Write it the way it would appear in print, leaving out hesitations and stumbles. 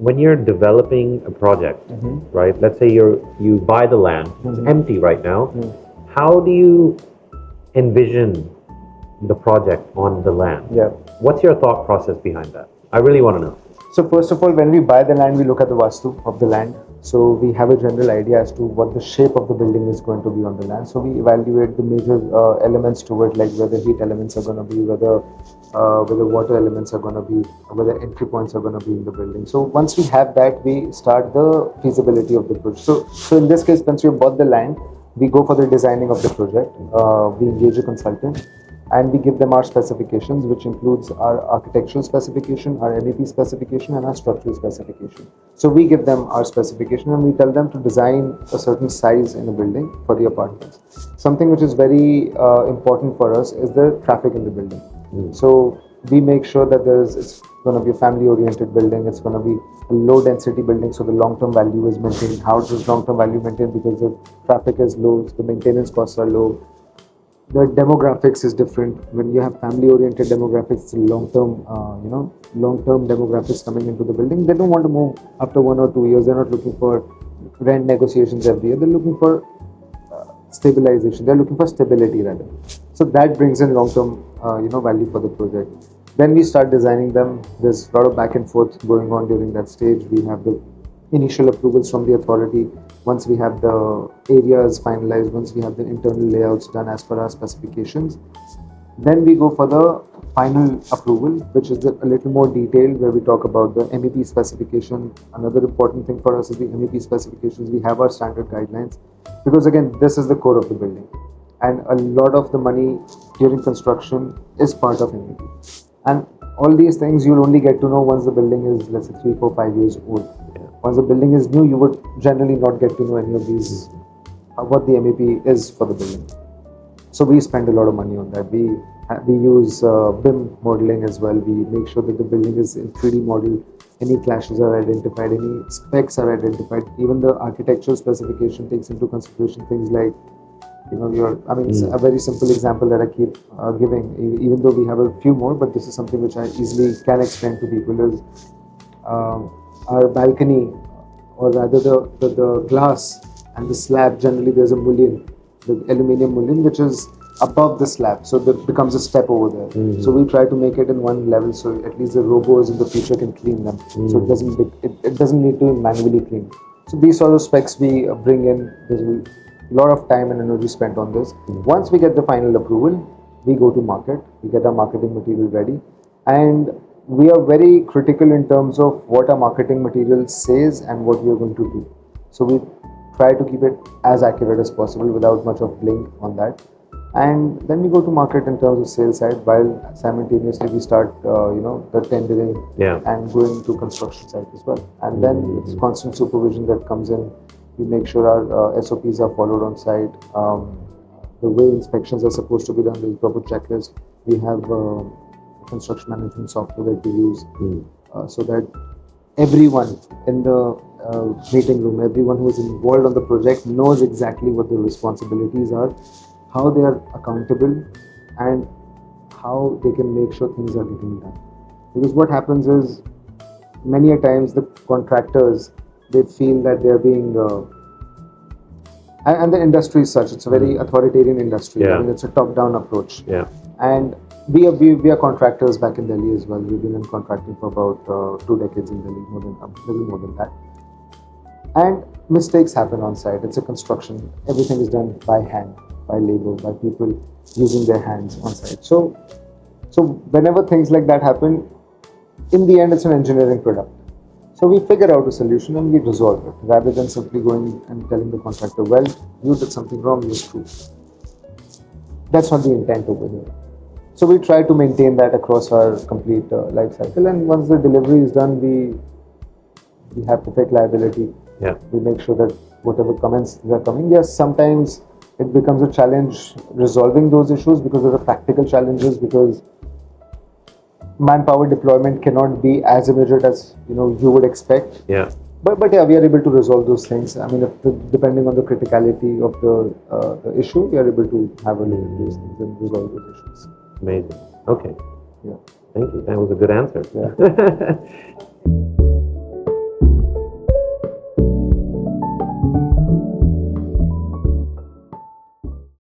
when you're developing a project, right? Let's say you buy the land, it's empty right now. How do you envision the project on the land? Yeah. What's your thought process behind that? I really want to know. So first of all, when we buy the land, we look at the vastu of the land. So we have a general idea as to what the shape of the building is going to be on the land. So we evaluate the major elements to it, like whether heat elements are going to be, whether water elements are going to be, whether entry points are going to be in the building. So once we have that, we start the feasibility of the project. So in this case, once we bought the land, we go for the designing of the project. We engage a consultant, and we give them our specifications, which includes our architectural specification, our MEP specification, and our structural specification. So we give them our specification and we tell them to design a certain size in a building for the apartments. Something which is very important for us is the traffic in the building. So we make sure that it's going to be a family-oriented building, it's going to be a low-density building, so the long-term value is maintained. How is long-term value maintained? Because the traffic is low, the maintenance costs are low. The demographics is different. When you have family-oriented demographics, long-term, long-term demographics coming into the building, they don't want to move after 1 or 2 years. They're not looking for rent negotiations every year. They're looking for stabilization. They're looking for stability rather. So that brings in long-term, value for the project. Then we start designing them. There's a lot of back and forth going on during that stage. We have the initial approvals from the authority. Once we have the areas finalized, once we have the internal layouts done as per our specifications, then we go for the final approval, which is a little more detailed, where we talk about the MEP specification. Another important thing for us is the MEP specifications. We have our standard guidelines, because again, this is the core of the building, and a lot of the money during construction is part of MEP. And all these things you'll only get to know once the building is, let's say, 3, 4, 5 years old. Once the building is new, you would generally not get to know any of these, what the MEP is for the building. So we spend a lot of money on that. We use BIM modeling as well. We make sure that the building is in 3D model. Any clashes are identified, any specs are identified. Even the architectural specification takes into consideration things like, it's a very simple example that I keep giving, even though we have a few more, but this is something which I easily can explain to people is, our balcony, or rather the glass and the slab, generally there's a mullion, the aluminium mullion, which is above the slab, so that becomes a step over there. So we try to make it in one level, so at least the robos in the future can clean them. So it doesn't need to be manually cleaned. So these sort of specs we bring in. There's a lot of time and energy spent on this. Once we get the final approval, we go to market. We get our marketing material ready, and we are very critical in terms of what our marketing material says and what we are going to do. So we try to keep it as accurate as possible without much of blink on that. And then we go to market in terms of sales side, while simultaneously we start, the tendering and going to construction side as well. And then it's constant supervision that comes in. We make sure our SOPs are followed on site. The way inspections are supposed to be done, there's proper checklist. We have construction management software that we use, so that everyone in the meeting room, everyone who is involved on the project knows exactly what their responsibilities are, how they are accountable, and how they can make sure things are getting done. Because what happens is, many a times the contractors, they feel that they are being and the industry is such, it's a very authoritarian industry. It's a top-down approach. And we are contractors back in Delhi as well. We've been in contracting for about 2 decades in Delhi, little more than that. And mistakes happen on site. It's a construction. Everything is done by hand, by labor, by people using their hands on site. So whenever things like that happen, in the end, it's an engineering product. So we figure out a solution and we resolve it, rather than simply going and telling the contractor, well, you did something wrong, you're screwed. That's not the intent over here. So we try to maintain that across our complete life cycle. And once the delivery is done, we have to take liability. We make sure that whatever comments that are coming, yes, sometimes it becomes a challenge resolving those issues because of the practical challenges, because manpower deployment cannot be as immediate as you would expect. But yeah, we are able to resolve those things. I mean, depending on the criticality of the issue, we are able to have a look at those things and resolve those issues. Amazing. Okay. Yeah. Thank you. That was a good answer. Yeah.